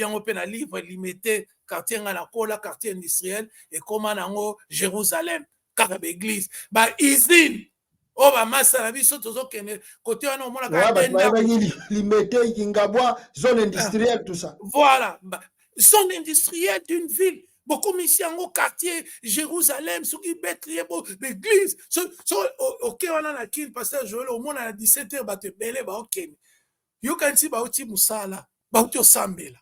yango pe na livre limité quartier ngana quartier industriel et comment nango Jérusalem kaka ba église ba usine o ba masa na biso tozokende côté wana omona ka limité Kingabwa zone industrielle tout ça. Voilà, zone industrielle d'une ville. Beaucoup ici en quartier Jérusalem, ceux qui Bethléem, l'église, ok on a la kin pasteur Joël au moins à 17h ba te belé ba ok. Yo kanti ba uti musala, ba uti osambela.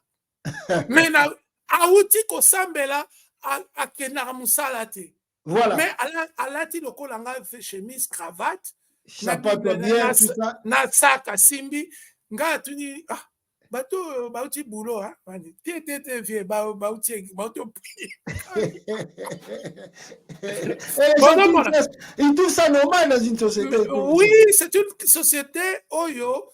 Mais na auti ko sambela a kenara musala te. Voilà. Mais à la ti loko langa chemise cravate, chapeau bien tout ça. Na sac à simbi, nga tuni bato bauti boulot hein té vieux bauti ils trouvent ça normal dans une société. Oui, c'est une société oyo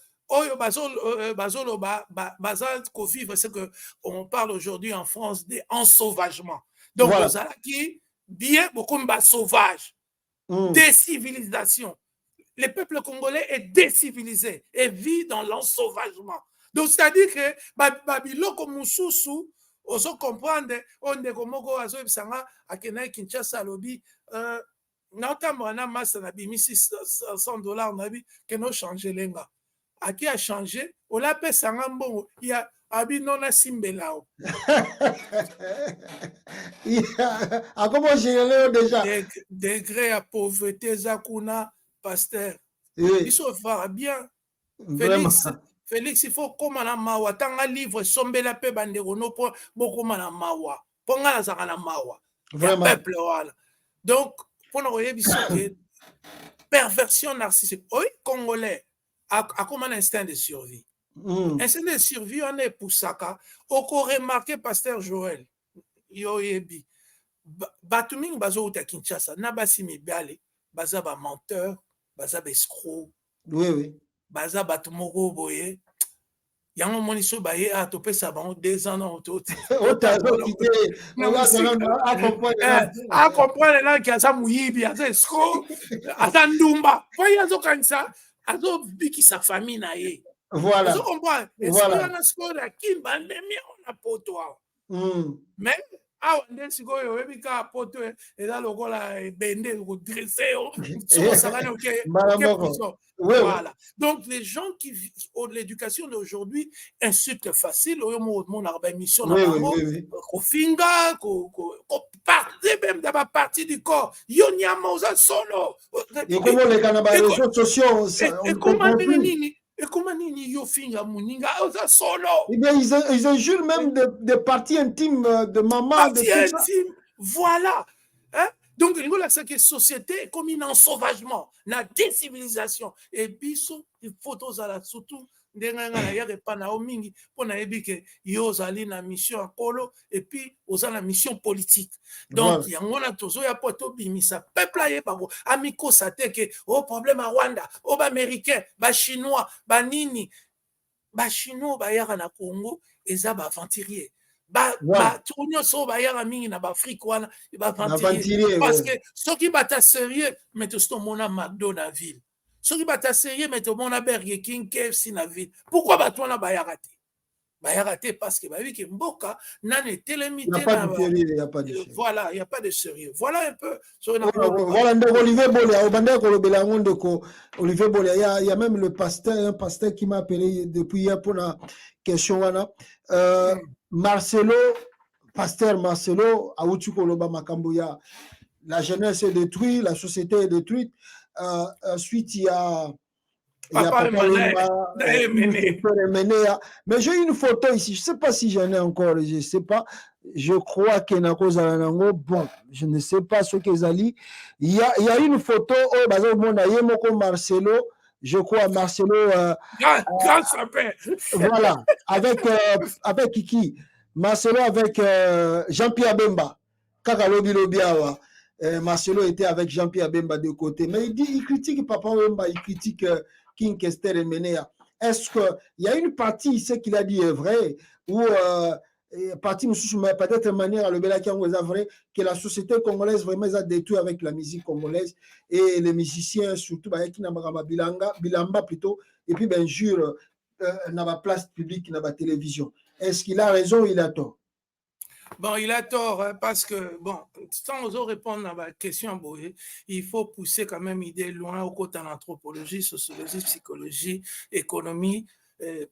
bazolo bazal ko vivre ce que on parle aujourd'hui en France des ensauvagements. Donc voilà. Aux qui bien beaucoup de sauvages. Décivilisation. Le peuple congolais est décivilisé et vit dans l'ensauvagement. Donc, c'est-à-dire que Babiloko Moussousou, on se comprend, on est comme Azo Sanga, à Kenai Kinshasa Lobby, notamment on a masse na bi $600 na bi que nous changer lenga. À qui a changé? On l'appelle Sanga bon, il y a abi non na simbelao. À comment gérer déjà? Degré à pauvreté zakuna pasteur. Il se fera bien. Félix, il faut comme na mawa tanga livre sombela pe bandeko no po boko na mawa. Ponga na zaka na mawa. Vraiment. Peuple wala. Donc pour nous yebiso que perversion narcissique. Oui, congolais a comme un instinct de survie. Instinct de survie on est pour saka. Oko remarqué pasteur Joël. Yo yebi. Batuming bazo uta Kinshasa na basi mibale baza ba menteur, baza ba escroc. Oui. Baza batumoko boye. Yango moniso baye a topé ça ba 2 ans non tout. A comprendre là qui a ça muyibi, a ça escroc, a ça ndumba. Voyez azo kanisa, azo biki sa famille na ye. Voilà. Vous comprenez? Voilà. Na skola kimba ndemi on a poto. Mais ah on dit que yo ebika poto et là lokola bende ko dresser so ça va OK. Voilà. Donc les gens qui vivent l'éducation d'aujourd'hui insulte facile au mon mission na bango ko finga ko partie même dans ma partie du corps yo nyama oza solo et comment les canaux réseaux sociaux et comment nini et comment nini yo finga muninga oza solo. Eh bien ils injurent même des parties intimes de maman, parties intimes. Voilà. Hein? Donc, il y a la société comme un ensauvagement, la décivilisation. Et biso, il faut surtout, il y a pas na omingi, pour na ebike, yozali na mission à Kolo, et puis, aux la mission politique. Donc, il y a un tozo ya poto bimisa, peuple aye babo, amiko sate ke, au problème à Rwanda, au américain, ba chinois, ba nini, ba chinois, ba yara na Congo, et ça ba aventurier. Tournion so ba yara mingi na ba Afrique wana ba ventilier parce que ceux qui bata sérieux mais tout ce mona McDo na ville ceux qui bata sérieux mais tout mona Burger King KFC na ville pourquoi ba toi na ba yaraté parce que ba vi que mboka nane télémité voilà il y a pas de sérieux voilà un peu voilà Olivier Bolia au bande ko lobela ngondo ko Olivier Bolia il y a même un pasteur qui m'a appelé depuis hier pour la question wana Marcelo, pasteur Marcelo, Aoutukoloba Makamboya, la jeunesse est détruite, la société est détruite. Ensuite, il y a Papa mais j'ai une photo ici, je ne sais pas si j'en ai encore, je ne sais pas. Je crois qu'il y a une bon, je ne sais pas ce qu'ils allaient. Il y a une photo, Marcelo. Je crois Marcelo voilà avec Kiki Marcelo avec Jean-Pierre Bemba Kakalobi Lobiawa Marcelo était avec Jean-Pierre Bemba de côté mais il critique Papa Bemba, il critique King Kester et Menea. Est-ce que il y a une partie ce qu'il a dit est vrai ou partie peut-être manière à le bela qui est vrai que la société congolaise vraiment a détruit avec la musique congolaise et les musiciens surtout qui n'a pas bilamba plutôt et puis bien sûr dans la place publique dans la télévision Est-ce qu'il a raison ou il a tort? Bon, il a tort, hein, parce que, bon, sans répondre à ma question, il faut pousser quand même l'idée loin au côté en anthropologie, sociologie, psychologie, économie.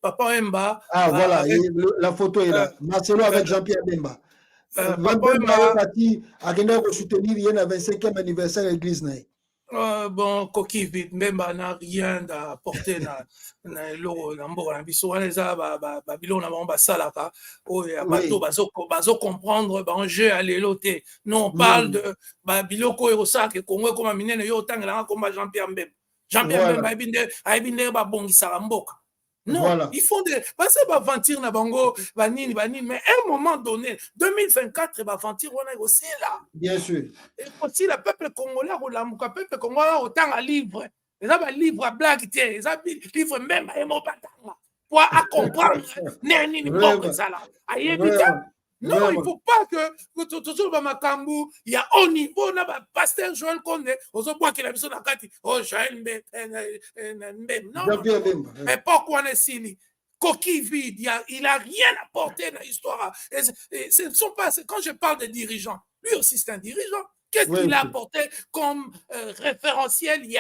Papa Emba, Ah, voilà, avec, la photo est là. Marcelo avec Jean-Pierre Bemba. Papa Bemba est Emba, parti à soutenir le 25e anniversaire de l'église. bon, coquille vide, Mbemba n'a rien à porter na lo na mboka na biso wana eza babilo na bango basalaka oyo bato bazo comprendre banjeu ya lelo te. Non, on parle de babiloko oyo kosalaka ekongo ekoma minene yo otangelanga komba Jean-Pierre Mbemba. Jean-Pierre Mbemba ayebi ndenge babongisaka mboka. Non, voilà. ils font des. Parce que aventure na bango, banini, mais à un moment donné, 2024, aventure, on est aussi là. Bien sûr. Et aussi, le peuple congolais, le peuple congolais, autant à livre. Ils ont un livre à blague, ils ont un livre même à Emobatanga. Pour à comprendre, n'est-ce pas? Non, il ne faut pas que tout le monde il y a au niveau, il y a pasteur Joël Konde, aux autres qui a vu sur la carte, oh, Joël Mbem. Non, mais pourquoi on est ici? Coquille vide, il n'a rien apporté dans l'histoire. Ce ne sont pas, quand je parle de dirigeants, lui aussi c'est un dirigeant. Qu'est-ce qu'il a apporté comme référentiel? Il y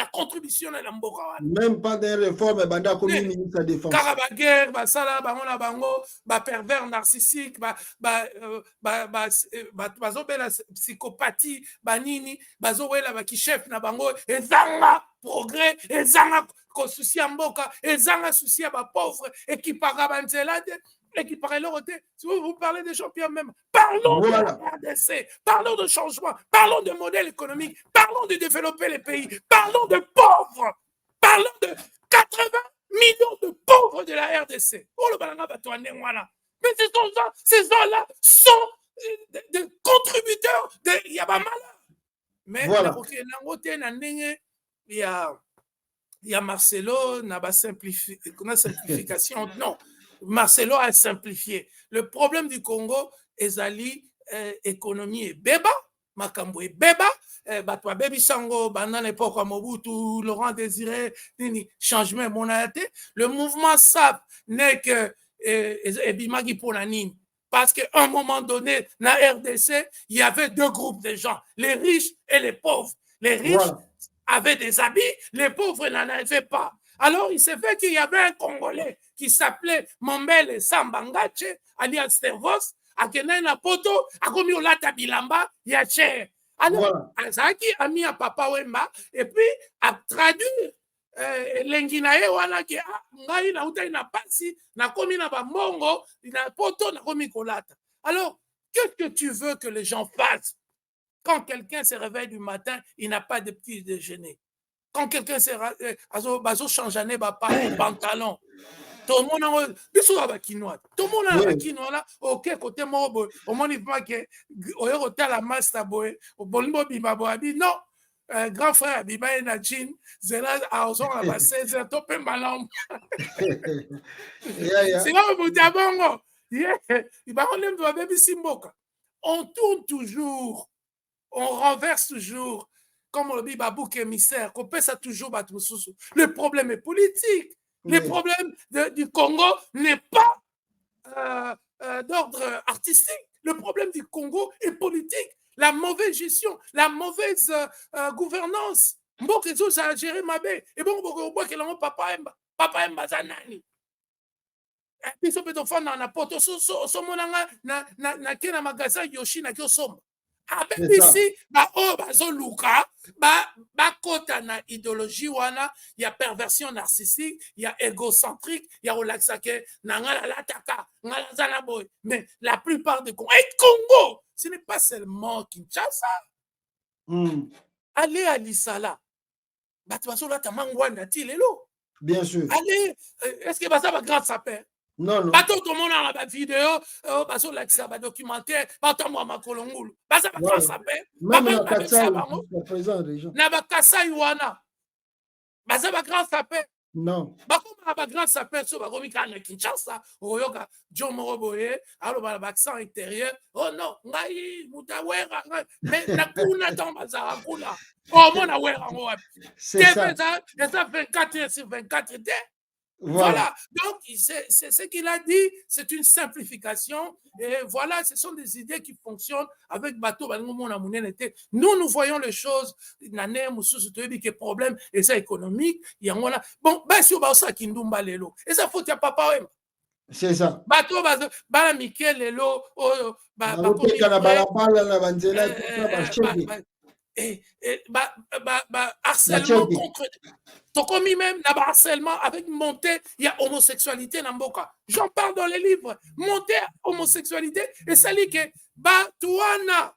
a contribution à l'Amboka. Même pas des réformes, Banda comme ministre de la Défense. Karabaguerre, Basala, Bangona Bango, pervers narcissique, bazobela psychopathie, banini, bazowela baki chef na bango, ezanga progrès, ezanga souci à Mboka, ezanga souci à pauvre, et qui parle banzelade. Et qui paraît leur côté, si vous parlez des champions même, parlons de la RDC, parlons de changement, parlons de modèle économique, parlons de développer les pays, parlons de pauvres, parlons de 80 millions de pauvres de la RDC. Oh le balanga batouane wana. Mais ces gens-là sont des contributeurs de Yabamala. Mais voilà. Il y a Marcelo, n'a pas simplification. Non. Marcelo a simplifié. Le problème du Congo, ezali économie et beba, makambo et beba, batwa bebi sango, pendant l'époque à Mobutu, Laurent Désiré, changement monarchie. Le mouvement SAP n'est que ebimagi ponanine. Parce qu'à un moment donné, dans la RDC, il y avait deux groupes de gens, les riches et les pauvres. Les riches avaient des habits, les pauvres n'en avaient pas. Alors, il s'est fait qu'il y avait un Congolais qui s'appelait Mombele Sambangache, alias Stervos, à Kenana Poto, à Komiolata Bilamba, Yache. Alors, Azaki a mis à Papa Wemba, et puis a traduit l'enginae wana ki ngai na uta ina pasi, na komi na bamongo, na poto, na komi kolata. Alors, qu'est-ce que tu veux que les gens fassent? Quand quelqu'un se réveille du matin, il n'a pas de petit déjeuner. Quand quelqu'un se change de pantalon, tout le monde a quinoa. Tout le monde a quinoa là. Ok, côté moi, au moins il faut que au la master boy, au bolimbo bimaboabi. Non, grand frère biba na jean, zela a ozon la basse, zela topé malam. C'est là au diabongo. Il va on aime doit baby simboka. On tourne toujours, on renverse toujours. Comme on le dit, Babouk émissaire, qu'on peut ça toujours battre. Le problème est politique. Le problème du Congo n'est pas d'ordre artistique. Le problème du Congo est politique. La mauvaise gestion, la mauvaise gouvernance. Mbokezo, ça a géré ma baie. Et bon, Papa Emba Zanani. Et puis, ça peut te faire dans la porte. Na kena magasin Yoshi na Kyosomba. Ici, bazoluka, kota na idéologie wana, il y a perversion narcissique, il y a égocentrique, il y a relaxake, mais la plupart des Congos, et Congo, ce n'est pas seulement Kinshasa. Allez à Lissala, bien sûr. Allez, est-ce que ça va grand sapin? Non, non. Bateau tout le monde a la vidéo, bateau l'accès à documentaire, bateau moi ma kolongulu. Baza ba grand sapin. Même la Kassai, jusqu'à présent, déjà. Na ba Kassai wana. Baza ba grand sapin. Non. Bako ba grand sapin so ba komi kana Kinshasa, oyoka Jomo Roboye, alo ba l'accent intérieur. Oh non, ngai mutawera. Mais na kuna dans bazara kuna. Oh mon awera ngo wapi. C'est ça. Et ça 24 sur 24 dé. Voilà. Donc, c'est ce qu'il a dit, c'est une simplification. Et voilà, ce sont des idées qui fonctionnent avec bateau. Nous voyons les choses, que problème, et ça économique. Bon, ben, si on va ça, Kindumba Lelo. Et ça, faut qu'il papa. C'est ça. Bateau, bah, Mikel Lelo, harcèlement contre. Tokomi même, harcèlement avec montée, il y a homosexualité dans Mboka. J'en parle dans les livres. Montée homosexualité, et ça dit que Batuana,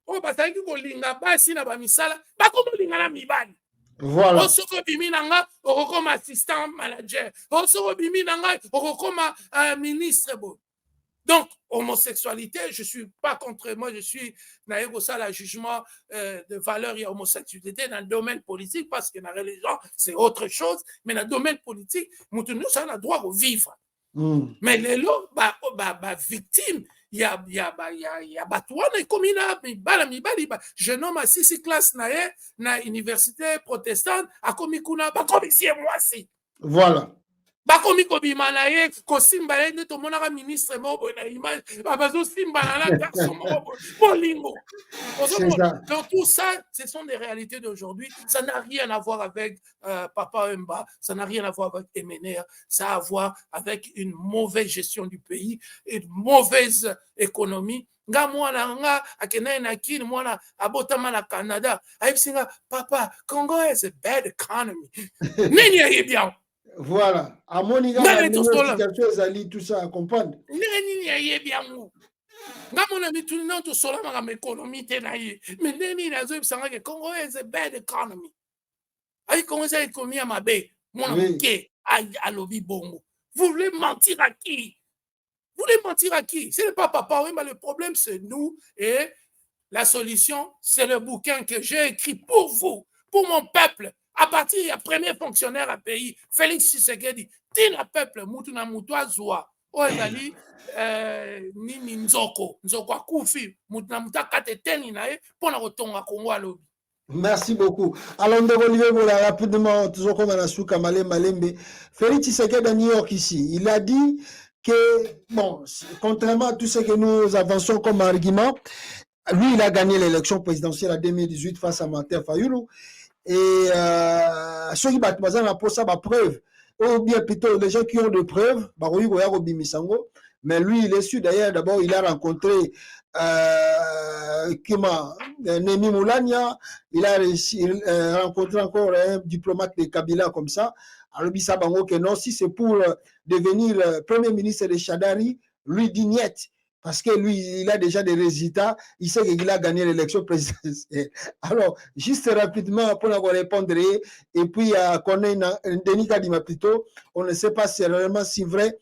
oh, bataki kolinga basi na bamisala, bakomo linga na mibali. Voilà. Osoko bimi nanga, okokoma assistant manager. Osoko bimi nanga, okokoma ministre bo. Donc, homosexualité, je ne suis pas contre moi, je suis dans le jugement de valeur et homosexualité dans le domaine politique, parce que dans la religion, c'est autre chose, mais dans le domaine politique, nous avons le droit de vivre. Mais les lots, victimes, il y a Batouane comme jeune homme à 6 classes dans l'université protestante, à Komikuna, comme ici et moi aussi. Voilà. Bakomi kobima na ye kosimba ye nde tomonaka ministre moko na image bazosimba na garçon moko bolingo. Donc tout ça, ce sont des réalités d'aujourd'hui. Ça n'a rien à voir avec Papa Wemba, ça n'a rien à voir avec MNR, ça a à voir avec une mauvaise gestion du pays, une mauvaise économie. Nga mwana nga akena na kini mwana abotama na Canada ayisinga papa Congo is a bad economy. Nini ya bien. Voilà. À mon niveau, tout ça à comprendre. Congo is a bad economy. Vous voulez mentir à qui? Vous voulez mentir à qui? Ce n'est pas papa, oui, mais le problème c'est nous et la solution c'est le bouquin que j'ai écrit pour vous, pour mon peuple. À partir du premier fonctionnaire à pays, Félix Tshisekedi, dit le peuple, Mutuna Mutwa Zoa, Oezali, Nini Nzoko, Nzoko Koufi, Mutuna Muta Kateteni Nae, pour la retonga Congo à l'obi. Merci beaucoup. Alors, Olivier, voilà rapidement, toujours comme Anasuka Malembe. Félix Tshisekedi à New York ici, il a dit que, bon, contrairement à tout ce que nous avançons comme argument, lui, il a gagné l'élection présidentielle en 2018 face à Martin Fayulu. Et ceux qui battent pour ça, preuve, ou bien plutôt les gens qui ont des preuves, mais lui, il est sûr d'ailleurs, d'abord, il a rencontré Nemi Moulania, il a rencontré encore un diplomate de Kabila comme ça. Alors, que non, si c'est pour devenir premier ministre de Chadari, lui dit niet. Parce que lui, il a déjà des résultats, il sait qu'il a gagné l'élection présidentielle. Alors, juste rapidement, pour répondre, et puis, qu'on ait Denis Kadima plutôt, on ne sait pas si c'est réellement si vrai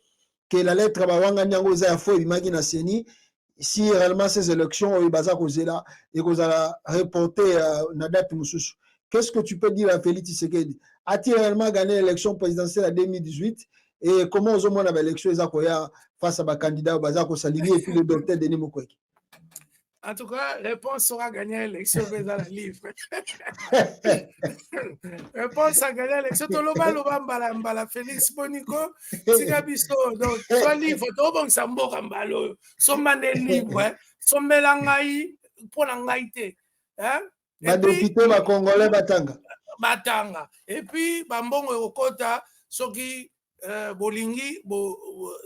que la lettre Bawanga Nyango Zayafo et Magina Seni, si réellement ces élections, il va là et qu'on a reporté la date Moussous. Qu'est-ce que tu peux dire à Félix Tshisekedi? A-t-il réellement gagné l'élection présidentielle en 2018? Et comment on a l'élection face à ma candidat Bazako Salini et puis le docteur Denis Mukwege? En tout cas, réponse sera gagner l'élection dans la livre. Réponse à gagner l'élection. Mbala Félix Bonico, Tigabiso. Donc, soit livre, bon sambo kambalo, son mané livre, son mélangaï pour l'angaïté. Député ma Congolais Batanga. Batanga. Et puis, Bambongo Okota, Soki. Bolingi,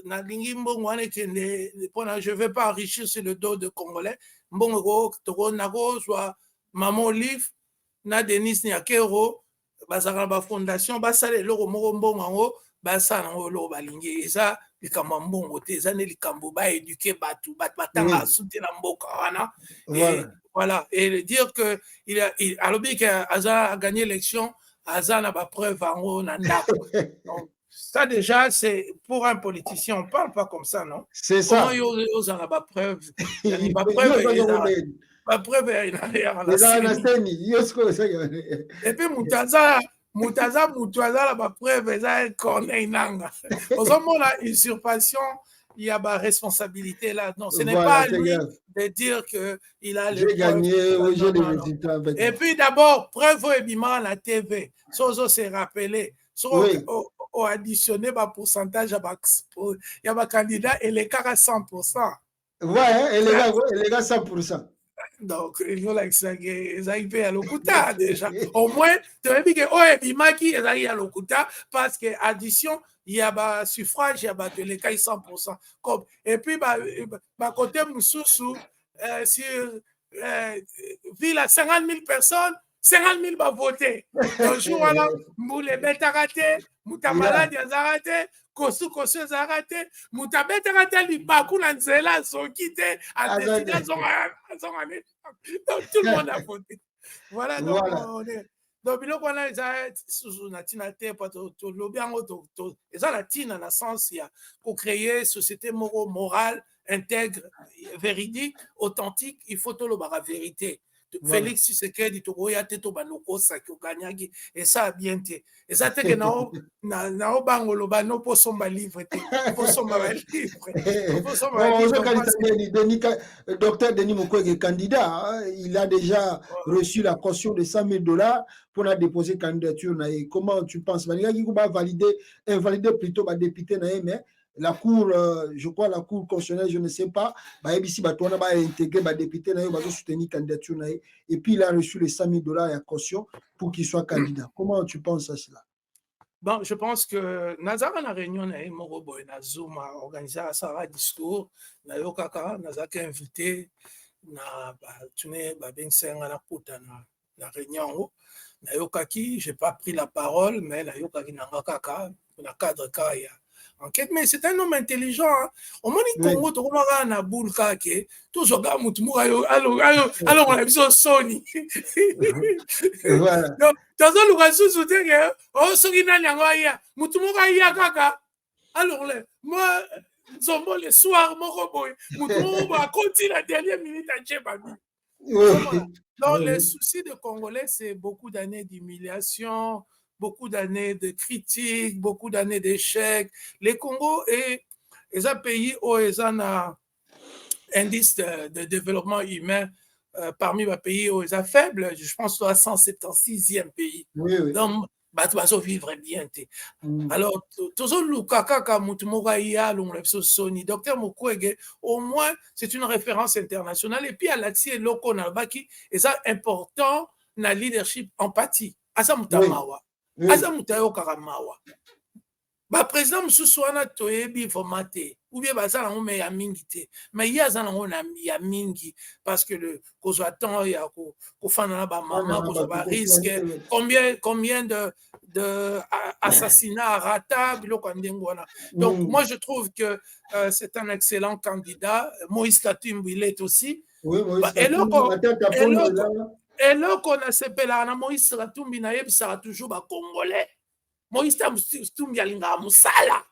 Nalingi Mbongwane, je ne vais pas enrichir sur le dos de Congolais. Mbongo, Toko Nago, soit Maman Olive, na Denis Nyakero, Basaraba Fondation, Basale, Loro Mbongo, Basana, Loro Balingi, et ça, les Kamambongo, les années, les Kamboba, éduqué, Batanga, soutenir Mboka, voilà. Et dire que, alors qu'Aza a gagné l'élection, Aza n'a pas preuve en haut, donc, ça déjà, c'est pour un politicien, on ne parle pas comme ça, non? C'est ça. Comment ils ont pas preuve? Pas preuve, et puis, Moutaza, la preuve, c'est Corneille Nanga. Aux hommes, la usurpation, il y a ma responsabilité là. Non, ce n'est pas à lui de dire qu'il a les gagné, j'ai des résultats. Et puis d'abord, preuve et bima la TV. Sozo s'est rappelé. ont additionné le pourcentage il y a un candidat et les cas à 100%. Ouais, et les gars 100%. Donc, ils ont ils à l'okuta déjà. Au moins, tu as vu que Ebimaki est à l'okuta parce que addition, il y a un suffrage, il y a les cas 100%. Et puis, côté Moussoussou, sur ville à 50 000 personnes, 50 000 va voter. Donc, je vois là, les bêtes à rater, Moutamala a raté, Kosu a raté, Moutabet a raté, Libakou a nzela, Zoki a décidé, donc, tout le monde a voté. Voilà, donc on est. Donc, il y a un sens pour créer une société morale, intègre, véridique, authentique, il faut tout le la vérité. Félix Tshisekedi tokoya te to banoko saki okanyaki et ça a bien été et ça te que na bangolo bano po somba livre te po somba livre docteur Denis Mukwege candidat il a déjà reçu la caution de $100,000 pour la déposer candidature. Comment tu penses il va invalider plutôt ba député mais la cour, je crois la cour constitutionnelle, je ne sais pas, ici, va intégrer les députés, va soutenir la candidature, et puis il a reçu les $100,000 à caution pour qu'il soit candidat. Comment tu penses à cela? Bon, je pense que Nazara na réunion na Morobo na Zoom a organisé un discours, na Yokaka, Nazaka invité, na tune Bensenga na puta na réunion, na Yokaki, j'ai pas pris la parole, mais na Yokaki na Kaka, na cadre Kaya. Enquête, mais c'est un homme intelligent. Hein. Au moins, il Congo, tu vois, na boule kake, tout ce gars, alors on a besoin de Sony. Donc, dans un lugar sous-soutien, oh, ce qui n'a rien à Moutoumoura ya kaka. Alors, moi, Zombo, le soir, mon robot, Moutoumoura continue la dernière minute à Djebabi. Donc, les soucis des Congolais, c'est beaucoup d'années d'humiliation, beaucoup d'années de critiques, beaucoup d'années d'échecs. Les Congo est un pays où ils ont un indice de développement humain parmi les pays où ils sont faibles. Je pense que c'est le 176e pays. Oui. Donc, ils vont vivre bien. Alors, toujours le Kaka Moutumoraïa, Docteur Mukwege, au moins, c'est une référence internationale. Et puis, à l'Atie, Loko Nalbaki, c'est important dans le leadership empathie. Asa Mutamawa. Asa Mutayo Karamawa. Président Moussouana Toyebi Fomate, ou bien Bazan on met à Mingite, mais il y a un Mingi, parce que le Kozoatan, il y a Kofana Maman, Kozoba risque, combien de assassinats à Rata, donc moi je trouve que c'est un excellent candidat. Moïse Katumbi il est aussi. Oui, et là qu'on a s'appelé Moïse Katumbi Naïb sera toujours congolais. Moïse Katumbi alinga musala.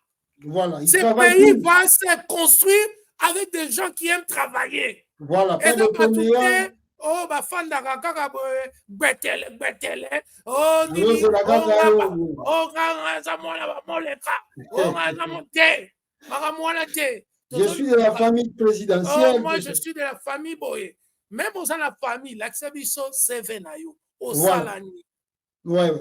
Voilà, ce pays va se construire avec des gens qui aiment travailler. Voilà, et donc oh bafanda kaka betele oh nini oh za mona ba moleka oh za monte mwana te. Je suis de la famille présidentielle. Oh, moi je suis de la famille boye. Même aux la famille l'accebiso sevenayo au salani.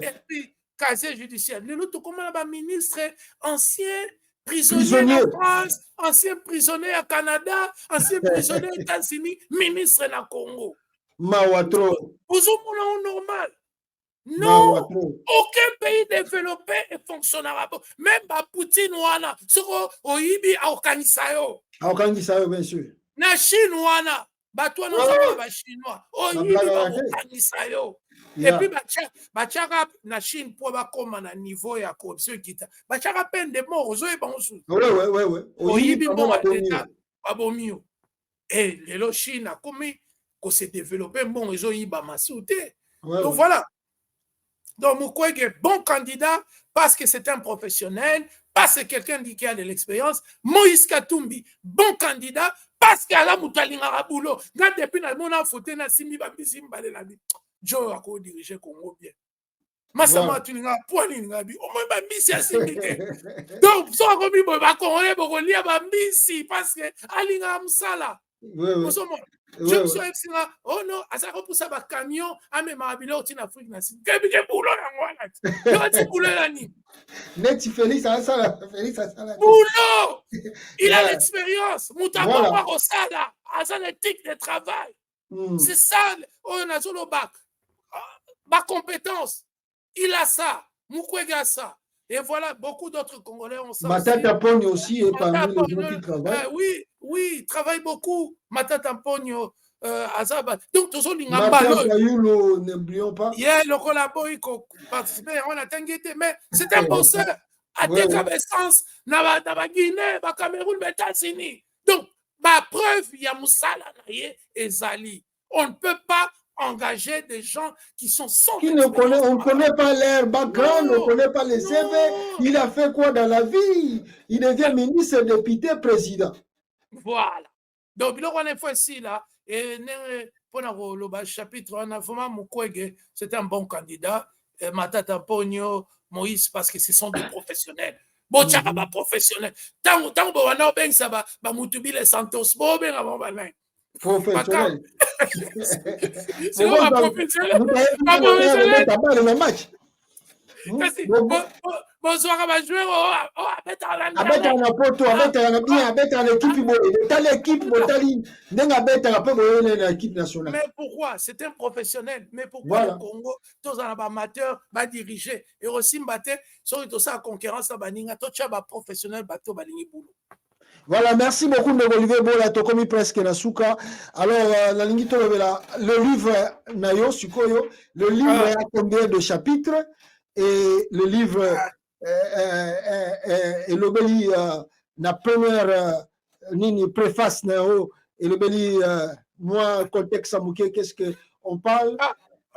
Et puis casier judiciaire. Nous tout comme un ministre ancien prisonnier en France, ancien prisonnier au Canada, ancien prisonnier aux États-Unis, ministre na Congo. Mawatro. Vous êtes normal. Non, aucun pays développé et fonctionnera pas. Même Poutine wana, soko oyibi aokanisayo. Aokanisayo bien sûr. Na Chine wana, batwa no zama ba chinois. Oyibi aokanisayo. Et puis bachaka na Chine pour bakoma na niveau ya corruption kita. Bachaka peine de mort ozoye bansu. Ouais. Oyibi bon ateta babomio. Et lelo Chine a commis qu'on s'est développé bon ils ont yiba masouté. Donc voilà. Donc, Mukwege est bon candidat parce que c'est un professionnel, parce que quelqu'un qui a de l'expérience. Moïse Katumbi, bon candidat parce qu'il a la moutalinga boulot. Quand depuis la mona foté na simi bambisi mbale la bi. Joe a ko diriger Congo bien. Masama tulinga poani ngabi. O moi bambisi asimi te. Donc, so ko bi ba ko on est boko lia bambisi parce que alinga msala. Je me suis dit, oh non, à ça pour ça, camion, à mes marabilo, tu n'as Afrique, tu n'as boulot, Net Félix, boulot! Il a l'expérience. Moutabawa Rosala, à ça l'éthique de travail. C'est ça, on a sur le bac. Ma compétence, il a ça. Mukwege a ça. Et voilà, beaucoup d'autres Congolais ont ça. Matata Pogno aussi est parmi les gens qui travaillent. Oui, il travaille beaucoup. Matata Pogno, Azaba. Donc, tout ça, Matata Payulo, n'oublions pas. Yeah, le collabo, il participe, on a t'inquiété, mais c'est un bosseur. À tes cabessens, na Guinée, na Cameroun, na États-Unis. Donc, ma preuve, il y a Moussala et Zali. On ne peut pas engager des gens qui sont sans on ne connaît pas leur background, on ne connaît pas les CV. Il a fait quoi dans la vie? Il devient ministre, député, président. Voilà. Donc, on est ici là. Et pour le chapitre, on a vraiment Mukwege, c'est un bon candidat. Matata Pogno, Moïse, parce que ce sont des professionnels. Bon, tu as professionnel. Tant que on a bien ça, Moutubile Santos, bon, ben avant balin. Professionnel. C'est un professionnel. Bonsoir à ma joueur. Mais pourquoi? C'est un professionnel. Mais pourquoi le Congo, tous en amateurs, va diriger et aussi mbaté, sur tout ça concurrence à Baninga, tout ça professionnel, bateau Balingi boulot. Voilà, merci beaucoup de Olivier Bola, Tokomi presque Nasuka. Alors, le livre Nayo Sukoyo, le livre a combien de chapitres? Et le livre et le beli na première nini préface Nayo et le beli moi contexte amouké, qu'est-ce que on parle?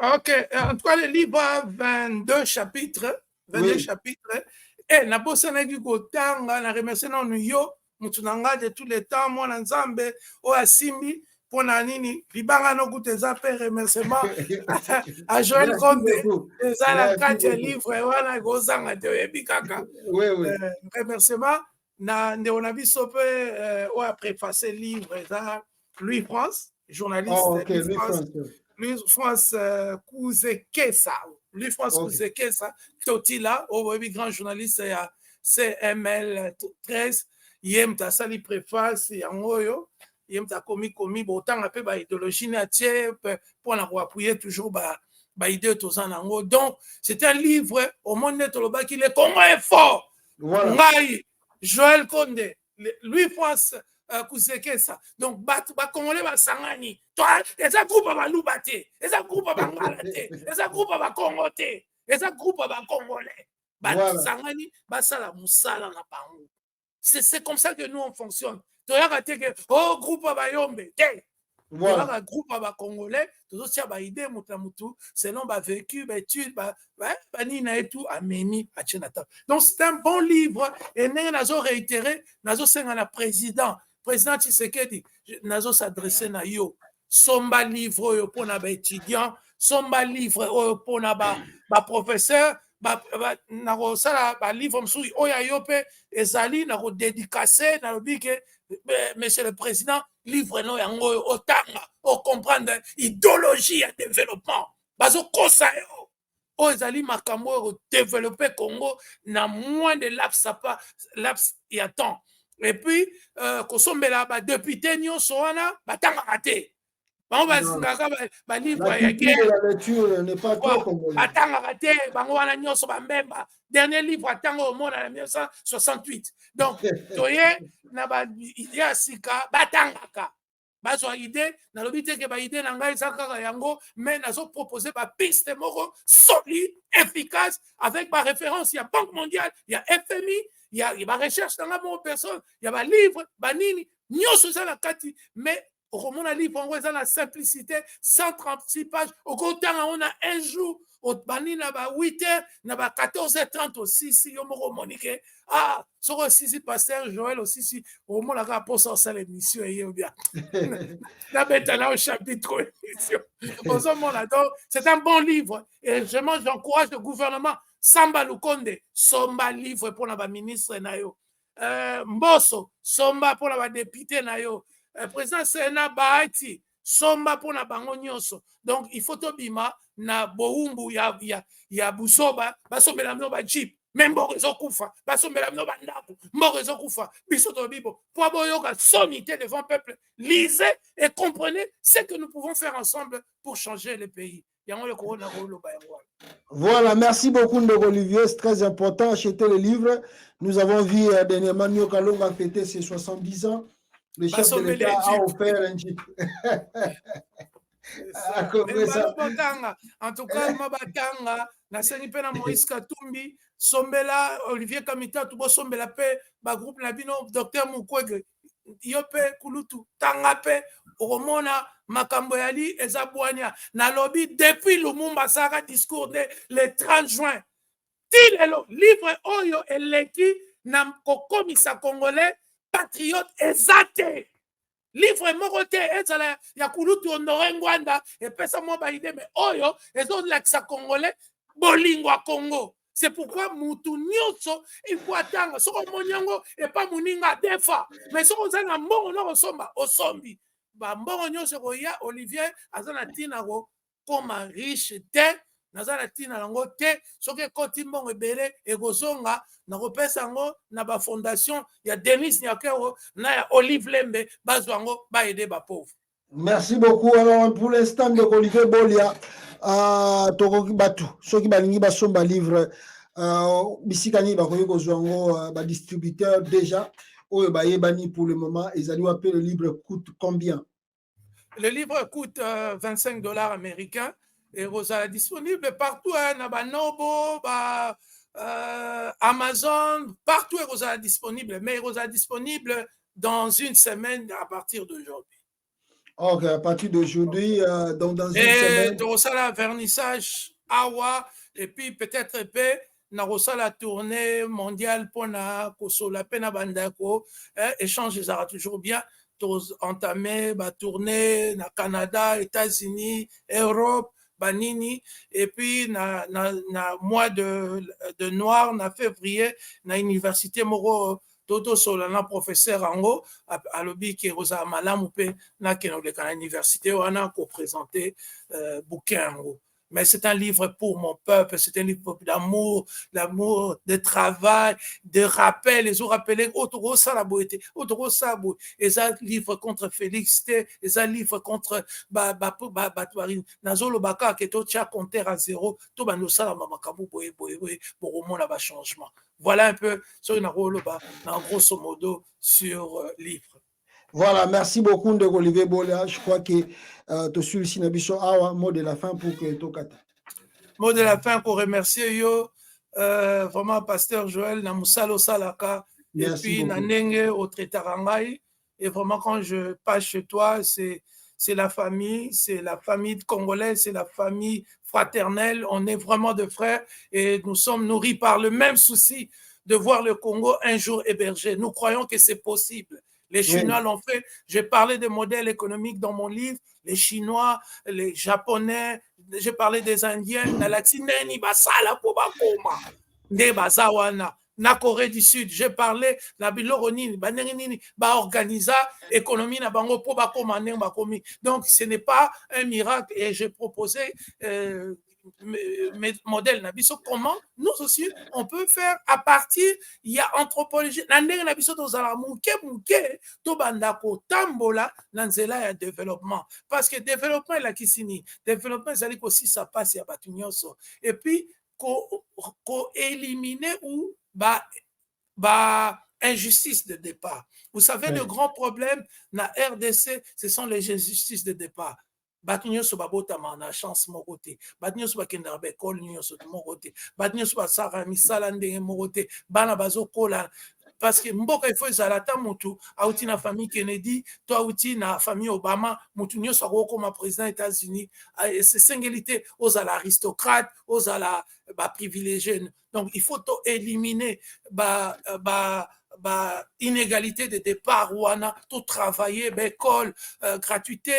Ok, en tout cas le livre a 22 chapitres, 22 chapitres. Et na bossa na gikotanga na remercier na yo mutunanga de tous les temps moi na nzambe o asimbi pona nini libanga no kuteza pe remerciement à Joël Condé eza la 4e livre wana gozanga de ebikaka remerciement na nde on a vu sope o a préfacé livre eza Louis France journaliste Louis France Kouzekesa Louis France Kouzekesa Totila au grand journaliste ya CML 13 yem ta sali préface yango yo yem ta komi botanga pe ba idéologie na tie pour na appuyer toujours ba idée tozan nango. Donc c'est un livre au monde net le baki le Congo est fort. Ngai Joël Condé Louis France Kouzekesa. Donc ba Congolais ba sangani toi eza groupe ba lubate eza groupe ba ngalate eza groupe ba Congoté eza groupe ba Congolais ba sangani ba sala musala na bango. C'est comme ça que nous, on fonctionne. Tu as raté que, oh, groupe à Bayombe, tu as groupe à Congolais, tu as une idée, selon ma vécu, études, nina et tout, ameni, à Tchenata. Donc, c'est un bon livre, et nous avons réitéré, nous avons un président Tshisekedi, nous avons s'adressé à yo, somba livre pour les étudiants, somba livre pour les professeurs, na livre msui oya yope ezali na dédicacé na lobike monsieur le président livre no yango otanga o comprendre idéologie ya développement bazo kosa yo o ezali makambo développer Congo na moins de laps ya temps et puis kosombela ba député nyonso wana batanga raté. Bango ba livre ya guerre la lecture n'est pas trop congolais. Atanga raté, bango wana nyonso ba memba. Dernier livre atanga au monde en 1968. Donc toye na ba idée sika batangaka. Bazwa idée na lobite ke ba idée na ngai sakaka yango mais nazo proposer ba piste moko solide, efficace avec ba référence il y a Banque mondiale, il y a FMI, il y a ba recherche dans la personne, il y a ba livre, ba nini, nyonso za na kati mais au roman livre on voit la simplicité 136 pages au côté on a un jour au bani na ba 8h na ba 14h30 aussi si yo moko monique sur aussi pasteur Joël aussi si au moment la pour sortir l'émission et bien la maintenant au chapitre émission c'est un bon livre et j'encourage le gouvernement Samba Lukonde somba livre pour la ministre nayo Mbosso somba pour la député nayo président Sénat Bahati somba pona bango nyonso. Donc il faut tobima na boumbu ya busoba basombela bino ba jeep même mboko ezokufa basombela bino bandako mboko ezokufa biso tobibo po boyoka sommité devant peuple. Lisez et comprenez ce que nous pouvons faire ensemble pour changer le pays. Voilà, merci beaucoup Ndeko Olivier, c'est très important. Achetez le livre. Nous avons vu dernièrement Nyoka Longa fêter ses 70 ans. Le chef de l'État a offert un jeep. En tout cas, Mabatanga, Nassani Pena Moïse Katumbi, Sombela, Olivier Kamita, Tubo Sombela Pe, groupe Nabino, Docteur Mukwege, Yope Kulutu, Tangape, Romona, Makamboyali, Ezabouania, Nalobi, depuis Lumumba Sara discours le 30 juin. Tilelo, livre Oyo Eleki, Namkokomisa Congolais, patriote ezate. Livre morote ezala ya Kulutu Honoré Ngwanda, et pesa mo ba ide, mais Oyo, ezo laksa Congolais, bolingwa Congo. C'est pourquoi Moutou Nyonso, il faut attendre. Soko Monyango et pas Mouninga Defa. Mais soko Zana Mbongo no Osomba, Osombi. Ba Mbongo Nyonso Roya, Olivier, Azana Tina Ro, comme riche te, Nazana Tina Lango te, Soke Koti Mbongo Ebele, Egozonga, na Ropesango, na ba fondation, il y a Denis Nyakero, na ya Olive Lembe, Bazwango, ba aider ba pauvre. Merci beaucoup. Alors, pour l'instant, de Olivier Bolia, Tokoki Batu, ceux qui balingi basomba livre, Bisikani Bakoyoko Zwango, distributeur déjà, Oyo Bayebani pour le moment, ils allaient appeler le livre coûte combien? Le livre coûte $25 américains et Rosa disponible partout, Nabanobo, Amazon, partout est Rosa disponible, mais Rosa disponible dans une semaine à partir d'aujourd'hui. Ok, à partir d'aujourd'hui, donc dans une semaine. Et la vernissage Awa, et puis peut-être la tournée mondiale pour na Kosola Pena Bandako, échange ça toujours bien. Entamé la tournée na Canada, États-Unis, Europe, Banini, et puis na mois de noir, na février, na université Moro. Toto Solana professeur Ango à l'objet qui Rosa Malam pe na keno de l'université on a co-présenté bouquin Ango. Mais c'est un livre pour mon peuple, c'est un livre d'amour, l'amour, de travail, de rappel, les autres rappelés, autour ça la beauté, autour ça beau, et un livre contre félicité, et un livre contre batouarine, nazolo baka que tout tcha compter à zéro, tout bano ça la mamakambu boye pour au moins là changement. Voilà un peu sur une rôle grosso modo sur livre. Voilà, merci beaucoup de Olivier Bolia. Je crois que tu suis ici Awa, mot de la fin pour que tu kata. Mot de la fin pour remercier yo vraiment pasteur Joël Namusalo Salaka et puis Nanenge au Tretarangai. Et vraiment quand je passe chez toi, c'est la famille congolaise, c'est la famille fraternelle. On est vraiment de frères et nous sommes nourris par le même souci de voir le Congo un jour hébergé. Nous croyons que c'est possible. Les Chinois l'ont fait. J'ai parlé de modèles économiques dans mon livre. Les Chinois, les Japonais, j'ai parlé des Indiens. Na Corée du Sud, j'ai parlé la Biloronine, organisa économie na bango po ba komi. Donc ce n'est pas un miracle et j'ai proposé modèle nabiso comment nous aussi on peut faire à partir il y a anthropologie nandenge nabiso tozala muke to bandako tambola na nzela ya développement parce que développement la kisini développement zali ko si ça passe ya batu nyonso et puis ko éliminer ou injustice de départ. Vous savez, le grand problème na RDC, ce sont les injustices de départ. Batinyo so babotama na chance mokote. Batinyo so bakenda ba école nyonso mokote. Batinyo so basara misala ndenge mokote. Bana bazokola parce que mboka il faut ezalata mutu auti na famille Kennedy, toi auti na famille Obama, mutu nyonso akokoma président États-Unis. C'est singulité aux aristocrates, aux privilégiés. Donc il faut éliminer inégalité de départ ou tout travailler école gratuité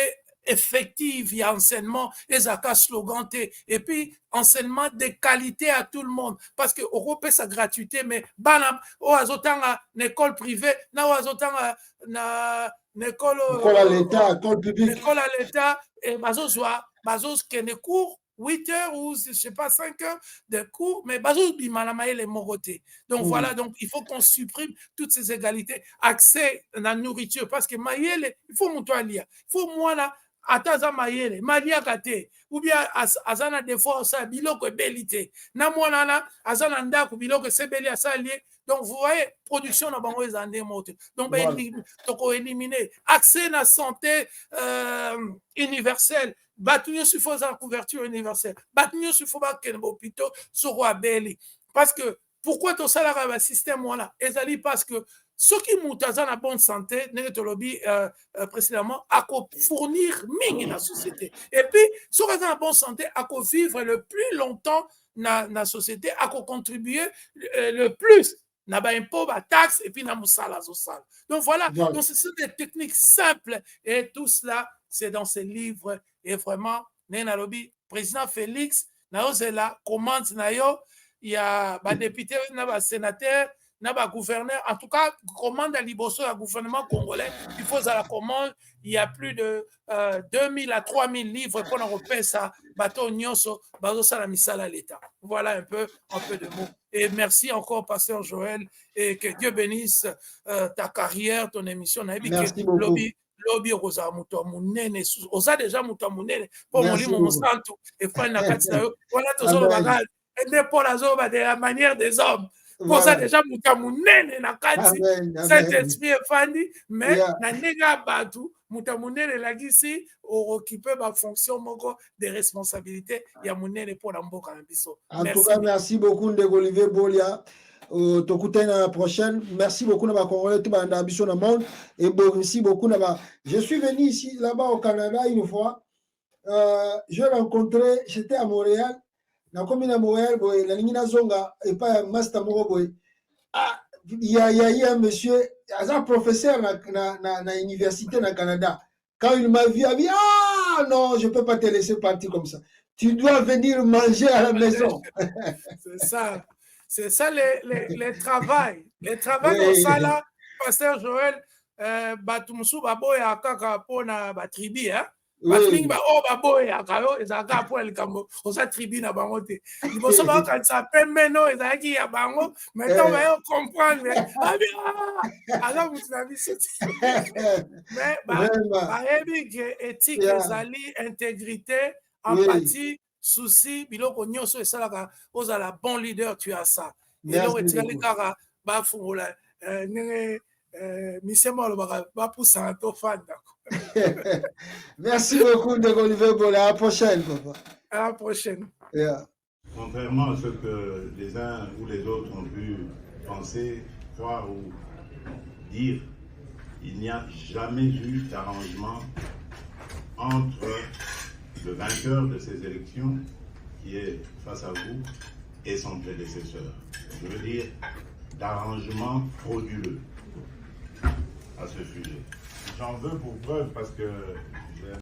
effective, il y a enseignement, et et puis enseignement de qualité à tout le monde, parce que Europe sa gratuité, mais banam, o azotanga école privée, na azotanga na École à l'État, école publique. École à l'État, et bazos qui ne cours 8 heures ou je sais pas 5 heures de cours, mais bazos bimalamaye les morotés. Donc voilà, donc il faut qu'on supprime toutes ces égalités, accès à la nourriture, parce que maïele, il faut mon toit lire, il faut moi là. Ataza mayele malia kate ou bien azana des fois ça biloko belité na mwana na azana ndako biloko sebeli asali. Donc vous voyez production na bango ezande moto donc voilà. Toko éliminer accès à la santé universelle batunyo suffisa couverture universelle batunyo suffisa que hôpitaux soro beli parce que pourquoi ton salaire va système voilà ezali parce que ceux qui ont une bonne santé, précédemment, à fournir la société. Et puis, ceux qui ont une bonne santé, à vivre le plus longtemps dans la société, à contribuer le plus. Na ba impôt, ba taxe, et puis na moussala zosal. Donc voilà, donc ce sont des techniques simples. Et tout cela, c'est dans ces livres. Et vraiment, Nenalobi, président Félix, na commande na yo, il y a des députés, des sénateurs, n'a gouverneur, en tout cas, commande à Liboso, le gouvernement congolais, il faut à la commande, il y a plus de 2000 à 3000 livres pour en repaire ça, bateau Nyonso, bateau Salamisala à l'État. Voilà un peu de mots. Et merci encore, Pasteur Joël, et que Dieu bénisse ta carrière, ton émission. Merci beaucoup. Lobby rosa muto munene oza déjà muto munene pour mon livre mon santo et pas na katsa voilà tous les bagages et ne pour de la manière des hommes. Pour ça, déjà, Moutamounene na kati, Saint-Esprit est fandi, mais na nega batu, Moutamounene la gisi, occuper ma fonction de responsabilité, il y a Mounene pour l'amboka na biso. En tout cas, merci beaucoup, Ndeko Olivier Bolia. T'écouter la prochaine. Merci beaucoup, Naba Congolais, tout le ambition dans le monde. Et merci beaucoup, Naba. Je suis venu ici, là-bas au Canada, une fois. Je l'ai rencontré, j'étais à Montréal. Na commune à Montréal, la ligne Zonga et pas Master Moroboy. Ah, il y a un monsieur, un professeur na université na Canada. Quand il m'a vu, il a dit ah non, je peux pas te laisser partir comme ça. Tu dois venir manger à la maison. C'est ça les travail. Les travail dans ça là, Pasteur Joël, Batumsu Baboya Kaka Pona Batribi, hein. Oui. Éthique, intégrité, empathie, souci, biloko nyonso esalaka ozala bon leader, tu as ça. Eloko etikali kaka bafungola ndenge Merci beaucoup, de Olivier Bola. À la prochaine, papa. À la prochaine. Yeah. Contrairement à ce que les uns ou les autres ont pu penser, croire ou dire, il n'y a jamais eu d'arrangement entre le vainqueur de ces élections, qui est face à vous, et son prédécesseur. Je veux dire, d'arrangement frauduleux à ce sujet. J'en veux pour preuve parce que